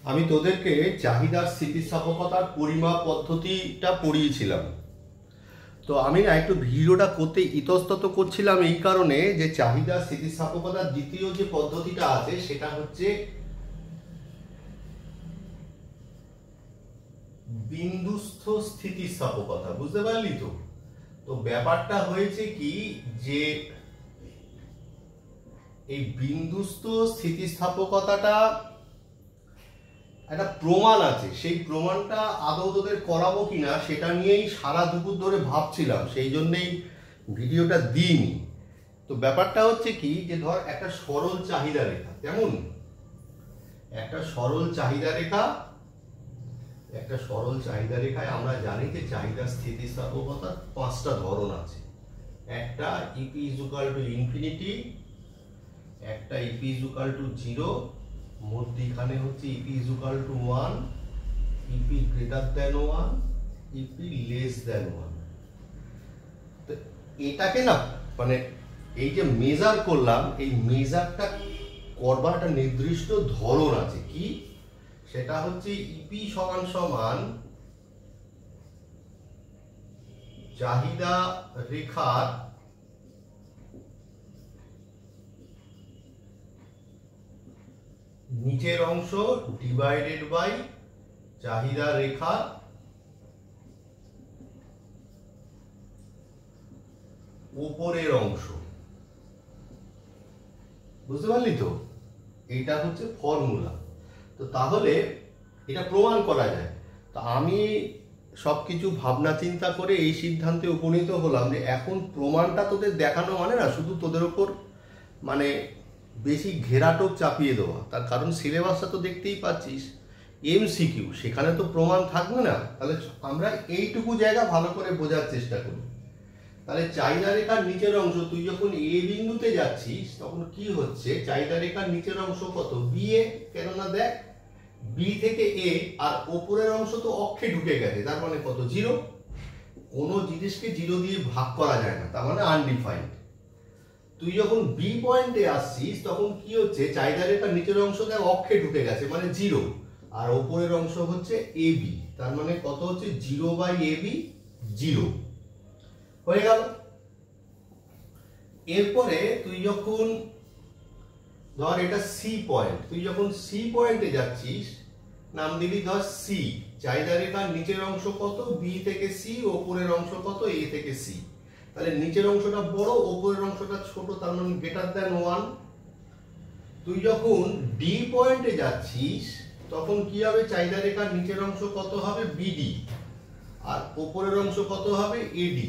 আমি তোদেরকে চাহিদার স্থিতিস্থাপকতার পরিমাপ পদ্ধতিটা পড়িয়েছিলাম। তো আমি না একটু ভিডিওটা করতে ইতস্তত করছিলাম এই কারণে যে চাহিদার স্থিতিস্থাপকতার দ্বিতীয় যে পদ্ধতিটা আছে সেটা হচ্ছে বিন্দুস্থ স্থিতিস্থাপকতা। বুঝতে পারলি তো? তো ব্যাপারটা হয়েছে কি যে এই বিন্দুস্থ স্থিতিস্থাপকতাটা একটা প্রমাণ আছে, সেই প্রমাণটা আদৌ তোদের করাবো কিনা সেটা নিয়েই সারা দুপুর ধরে ভাবছিলাম, সেই জন্যেই ভিডিওটা দিইনি। তো ব্যাপারটা হচ্ছে কি যে ধর একটা সরল চাহিদা রেখা, যেমন একটা সরল চাহিদা রেখায় আমরা জানি যে চাহিদা স্থিতিস্থাপকতার 5টা ধরন আছে। একটা EP is equal to infinity, একটা ইপি ইজ ইকুয়াল টু 0, মধ্যখানে হচ্ছে EP is equal to 1, EP greater than 1, EP less than 1। তো এটাকে না মানে এই যে মেজার করলাম, এই মেজারটা করবার একটা নির্দিষ্ট ধরন আছে। কি সেটা হচ্ছে ইপি সমান সমান চাহিদা রেখার নিচের অংশ ডিভাইডেড বাই চাহিদা রেখার উপরের অংশ। বুঝতে পারলি তো? এটা হচ্ছে ফর্মুলা। তো তাহলে এটা প্রমাণ করা যায়। তো আমি সবকিছু ভাবনা চিন্তা করে এই সিদ্ধান্তে উপনীত হলাম যে এখন প্রমাণটা তোদের দেখানো মানে না শুধু তোদের ওপর মানে বেশি ঘেরাটোপ চাপিয়ে দেওয়া। তার কারণ সিলেবাসটা তো দেখতেই পাচ্ছিস এমসিকিউ, সেখানে তো প্রমাণ থাকবে না। তাহলে আমরা এইটুকু জায়গা ভালো করে বোঝার চেষ্টা করি। তাহলে চাহিদা রেখার নিচের অংশ, তুই যখন এ বিন্দুতে যাচ্ছিস তখন কি হচ্ছে, চাহিদা রেখার নিচের অংশ কত, বি এ, কেননা দেখ বি থেকে এ আর ওপরের অংশ তো অক্ষে ঢুকে গেছে, তার মানে কত, 0। কোনো জিনিসকে 0 দিয়ে ভাগ করা যায় না, তার মানে আনডিফাইন্ড। তুই যখন বি পয়েন্টে আসছিস তখন কি হচ্ছে, চাহিদা রেখার নিচের অংশ দেখ অক্ষে ঢুকে গেছে মানে 0, আর ওপরের অংশ হচ্ছে এ বি, তার মানে কত হচ্ছে 0 বাই এ বি, 0 হয়ে গেল। এরপরে তুই যখন ধর এটা সি পয়েন্ট, তুই যখন সি পয়েন্টে যাচ্ছিস নাম দিবি ধর সি, চাহিদা রেখার নিচের অংশ কত, বি থেকে সি, ওপরের অংশ কত, এ থেকে সি। তাহলে নিচের অংশটা বড়, ওপরের অংশটা ছোট, তার মানে গ্রেটার দ্যান 1। তুই যখন ডি পয়েন্টে যাচ্ছিস তখন কি হবে, চাহিদা রেখার নিচের অংশ কত হবে, বিডি, আর ওপরের অংশ কত হবে, এডি।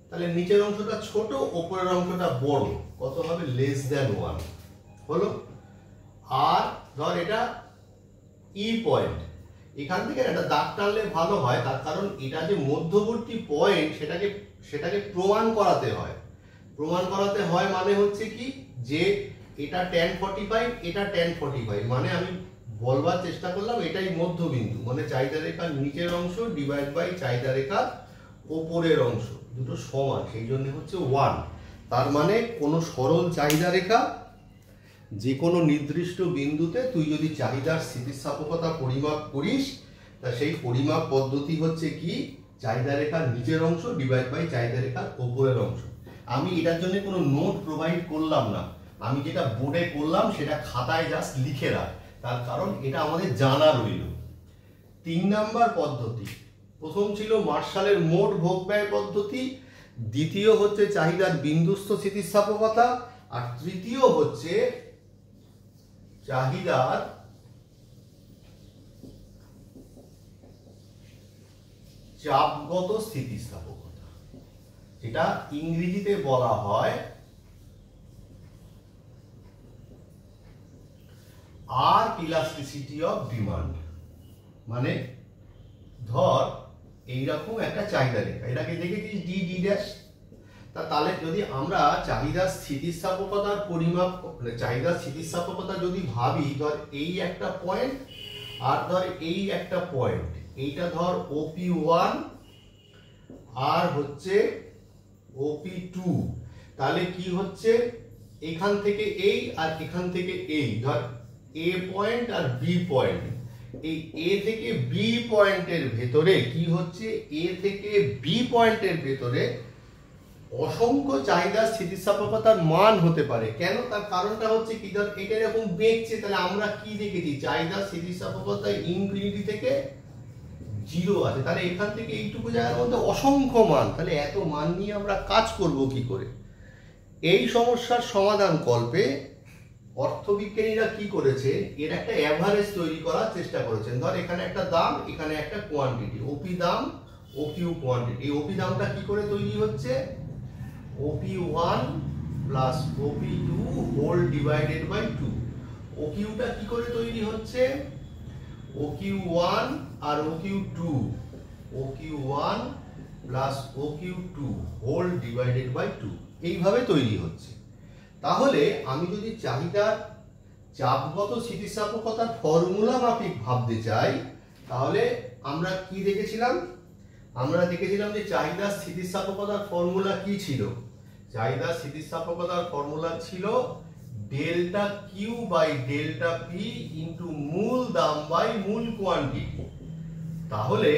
তাহলে নিচের অংশটা ছোট, ওপরের অংশটা বড়, কত হবে, লেস দ্যান 1 হলো। আর ধর এটা ই পয়েন্ট, এখান থেকে একটা দাগ টানলে ভালো হয়, তার কারণ এটা যে মধ্যবর্তী পয়েন্ট সেটাকে প্রমাণ করাতে হয়। প্রমাণ করাতে হয় মানে হচ্ছে কি যে এটা tan 45, এটা tan 45, মানে আমি বলবার চেষ্টা করলাম এটাই মধ্যবিন্দু, মানে চাহিদা রেখার নিচের অংশ ডিভাইড বাই চাহিদা রেখার ওপরের অংশ, দুটো সমান, সেই জন্য হচ্ছে 1। তার মানে কোনো সরল চাহিদা রেখা যে কোনো নির্দিষ্ট বিন্দুতে তুই যদি চাহিদার স্থিতিস্থাপকতা পরিমাপ করিস, তা সেই পরিমাপ পদ্ধতি হচ্ছে কি, চাহিদা রেখার নিচের অংশ ডিভাইড বাই চাহিদা রেখার উপরের অংশ। আমি এটার জন্য কোনো নোট প্রোভাইড করলাম না, আমি যেটা বোর্ডে করলাম সেটা খাতায় জাস্ট লিখে রাখ, তার কারণ এটা আমাদের জানা রইল। 3 নাম্বার পদ্ধতি, প্রথম ছিল মার্শালের মোট ভোগ ব্যয় পদ্ধতি, দ্বিতীয় হচ্ছে চাহিদার বিন্দুস্থ স্থিতিস্থাপকতা, আর তৃতীয় হচ্ছে চাহিদার চাপগত স্থিতিস্থাপকতা, যেটা ইংরেজিতে বলা হয় আর্ক ইলাস্টিসিটি অফ ডিমান্ড। মানে ধর এইরকম একটা চাহিদা রেখা, এটাকে দেখেছিস ডি ডি ড্যাশ, তাহলে যদি আমরা চাহিদার স্থিতিস্থাপকতার পরিমাপ, চাহিদার স্থিতিস্থাপকতা যদি ভাবি, ধর এই একটা পয়েন্ট আর ধর এই একটা পয়েন্ট, এইটা ধর OP1 আর হচ্ছে OP2, তাহলে কি হচ্ছে, এখান থেকে এই আর এখান থেকে এই, ধর এ পয়েন্ট আর বি পয়েন্ট, এই এ থেকে বি পয়েন্টের ভেতরে কি হচ্ছে, এ থেকে বি পয়েন্টের ভেতরে অসংখ্য চাহিদা স্থিতিস্থাপকতার মান হতে পারে। কেন? তার কারণটা হচ্ছে কি, ধর এটা এরকম বেঁকছে, তাহলে আমরা কি দেখেছি, চাহিদা স্থিতিস্থাপকতা ইনফিনিটি থেকে 0 আছে, তাহলে এখান থেকে এইটুকু জায়গার মধ্যে অসংখ্য মান, তাহলে এত মান নিয়ে আমরা কাজ করব কি করে? এই সমস্যার সমাধান কল্পে অর্থবিজ্ঞানীরা কি করেছে, এর একটা অ্যাভারেজ তৈরি করার চেষ্টা করেছেন। ধর এখানে একটা দাম, এখানে একটা কোয়ান্টিটি, ওপি দাম ও কিউ কোয়ান্টিটি। এই ওপি দামটা কি করে তৈরি হচ্ছে, OP1 plus OP2 whole divided by 2। OQ টা কি করে তৈরি হচ্ছে, OQ1 আর OQ2, OQ1 plus OQ2 whole divided by 2, এইভাবে তৈরি হচ্ছে। তাহলে আমি যদি চাহিদার চাপগত স্থিতিস্থাপকতার ফর্মুলা মাফিক ভাবতে চাই, তাহলে আমরা কি দেখেছিলাম, আমরা দেখেছিলাম যে চাহিদা স্থিতিস্থাপকতার ফর্মুলা কি ছিল, চাহিদা স্থিতিস্থাপকতার ফর্মুলা ছিল delta Q by delta P into মূল দাম বাই মূল কোয়ান্টিটি। তাহলে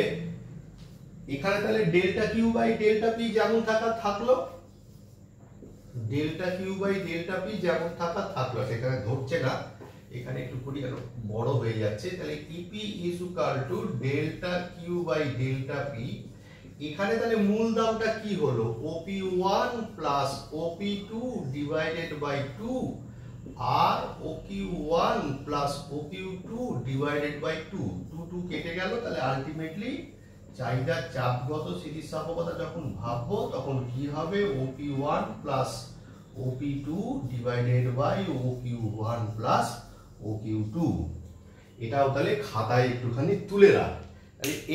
এখানে তাহলে delta Q by delta P যেমন থাকলো, delta Q by delta P যেমন থাকলো, সেখানে ধরছে না, এখানে একটু করি কেন বড় হয়ে যাচ্ছে, তাহলে EP is equal to delta Q by delta P. এখানে তাহলে মূল দামটা কি হলো, OP1 plus OP2 divided by 2 আর OQ1 plus OQ2 divided by 2, 2 কেটে গেল, তাহলে আলটিমেটলি চাহিদার চাপগত স্থিতিস্থাপকতা যখন ভাববো তখন কি হবে, OP1 plus OP2 divided by OQ1 plus OQ2। এটাও তাহলে খাতায় একটুখানি তুলে রাখ।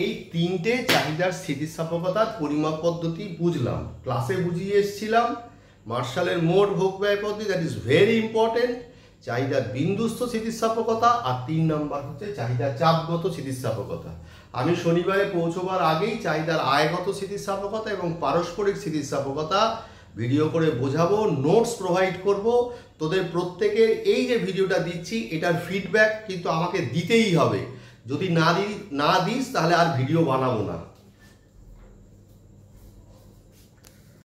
এই তিনটে চাহিদার স্থিতিস্থাপকতার পরিমাপ পদ্ধতি বুঝলাম, ক্লাসে বুঝিয়ে এসেছিলাম। মার্শালের মোট ভোগ ব্যয় পদ্ধতি, দ্যাট ইজ ভেরি ইম্পর্টেন্ট, চাহিদার বিন্দুস্থ স্থিতিস্থাপকতা, আর 3 নম্বর হচ্ছে চাহিদার চাপগত স্থিতিস্থাপকতা। আমি শনিবারে পৌঁছবার আগেই চাহিদার আয়গত স্থিতিস্থাপকতা এবং পারস্পরিক স্থিতিস্থাপকতা ভিডিও করে বোঝাবো, নোটস প্রোভাইড করব। তোদের প্রত্যেকের এই যে ভিডিওটা দিচ্ছি এটার ফিডব্যাক কিন্তু আমাকে দিতেই হবে, যদি না দিস তাহলে আর ভিডিও বানাবো না।